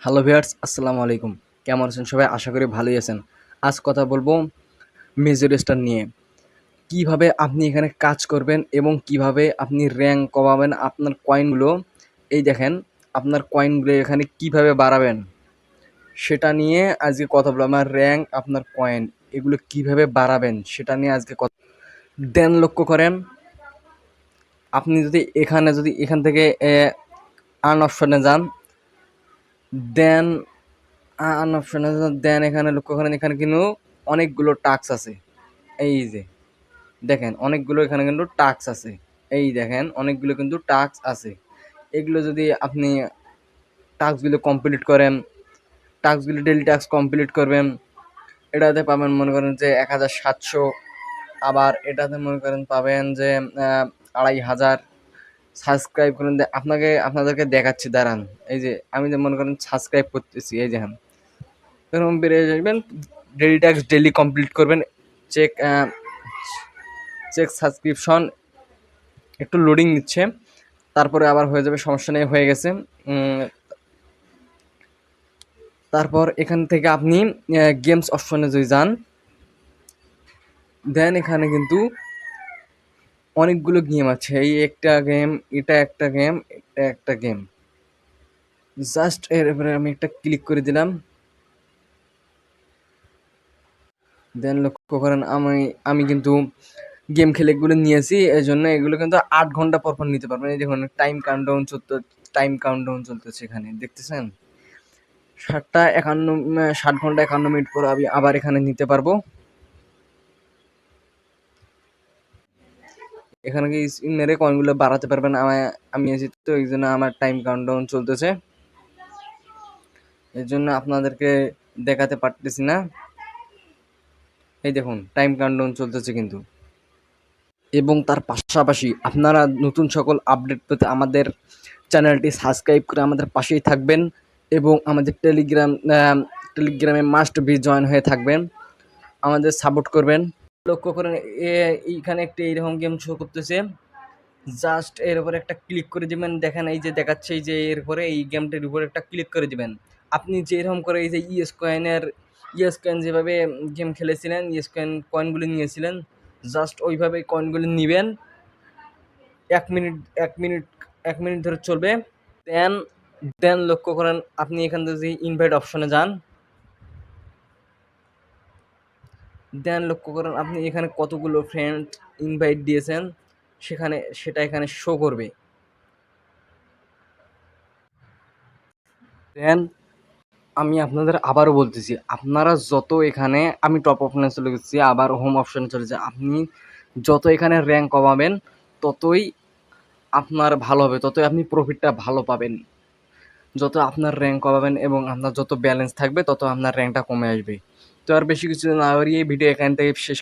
Hello viewers, আসসালামু আলাইকুম। কেমন আছেন সবাই? আশা করি ভালোই আছেন। আজ কথা বলবো মেজর স্টার নিয়ে। কিভাবে আপনি এখানে কাজ করবেন এবং কিভাবে আপনি র‍্যাংক কমাবেন আপনার কয়েনগুলো। এই দেখেন, আপনার কয়েনগুলো এখানে কিভাবে বাড়াবেন সেটা নিয়ে আজকে কথা বলবো। আমার র‍্যাংক, আপনার কয়েন এগুলো কিভাবে বাড়াবেন সেটা নিয়ে আজকে কথা। দেন লক্ষ্য করেন, আপনি যদি এখান থেকে আর্ন অপশনে যান, দেন আর্ন অপশনে দেন এখানে লক্ষ্য করেন, এখানে কিন্তু অনেকগুলো টাস্ক আছে। এই যে দেখেন, অনেকগুলো এখানে কিন্তু টাস্ক আছে। এই দেখেন, অনেকগুলো কিন্তু টাস্ক আছে। এগুলো যদি আপনি টাস্কগুলো কমপ্লিট করেন, টাস্কগুলো ডেইলি টাস্ক কমপ্লিট করবেন, এটাতে পাবেন মনে করেন যে 1700। আবার এটাতে মনে করেন পাবেন যে 2500 সাবস্ক্রাইব করেন। আপনাদেরকে দেখাচ্ছি, দাঁড়ান। এই যে আমি যে মনে করেন সাবস্ক্রাইব করতেছি, এই দেখেন এরকম বেড়ে যাবেন। ডেইলি টাস্ক ডেইলি কমপ্লিট করবেন। চেক চেক সাবস্ক্রিপশন, একটু লোডিং নিচ্ছে, তারপরে আবার হয়ে যাবে, সমস্যা নেই, হয়ে গেছে। তারপর এখান থেকে আপনি গেমস অপশনে যদি যান, দেন এখানে কিন্তু অনেকগুলো গেম আছে। এই একটা গেম, এটা একটা গেম, এটা একটা গেম। জাস্ট এর উপরে আমি একটা ক্লিক করে দিলাম। দেন লক্ষ্য করেন, আমি কিন্তু গেম খেলে এগুলো নিয়েছি, এই জন্য এগুলো কিন্তু 8 ঘন্টা পর পর নিতে পারবেন। এই দেখুন, টাইম কাউন্টডাউন চলতেছে, এখানে দেখতেছেন। 60 ঘন্টা 51 মিনিট পর আমি আবার এখানে নিতে পারবো। এখানে কি মেরে কয়েনগুলো বাড়াতে পারবেন। আমি আছি তো, এই জন্য আমার টাইম কাউন্টডাউন চলতেছে, এই জন্য আপনাদেরকে দেখাতে পারতেছি না। এই দেখুন, টাইম কাউন্টডাউন চলতেছে কিন্তু। এবং তার পাশাপাশি আপনারা নতুন সকল আপডেট পেতে আমাদের চ্যানেলটি সাবস্ক্রাইব করে আমাদের পাশেই থাকবেন এবং আমাদের টেলিগ্রামে মাস্ট বি জয়েন হয়ে থাকবেন, আমাদের সাপোর্ট করবেন। লক্ষ্য করেন, এইখানে একটি এইরকম গেম শো করতেছে। জাস্ট এর উপরে একটা ক্লিক করে দিবেন। দেখেন, এই যে দেখাচ্ছে, এই যে এর উপরে এই গেমটির উপরে একটা ক্লিক করে দিবেন। আপনি যেরকম করে এই যে ইএস কয়েন যেভাবে গেম খেলেছিলেন, ইএস কয়েনগুলো নিয়েছিলেন, জাস্ট ওইভাবে কয়েনগুলো নিবেন। 1 মিনিট 1 মিনিট 1 মিনিট ধরে চলবে। দেন দেন লক্ষ্য করেন, আপনি এখান থেকে যদি ইনভাইট অপশনে যান, দেন লক্ষ্য করেন আপনি এখানে কতগুলো ফ্রেন্ড ইনভাইট দিয়েছেন, সেটা এখানে শো করবে। দেন আমি আপনাদের আবারও বলতেছি, আপনারা যত এখানে, আমি টপ অপশনে চলে গেছি, আবার হোম অপশনে চলে যাই। আপনি যত এখানে র্যাঙ্ক কমাবেন, ততই আপনার ভালো হবে, ততই আপনি প্রফিটটা ভালো পাবেন। যত আপনার র্যাঙ্ক কমাবেন এবং আপনার যত ব্যালেন্স থাকবে, তত আপনার র্যাঙ্কটা কমে আসবে। তো আর বেশি কিছু না বাড়িয়ে ভিডিও এখান থেকে শেষ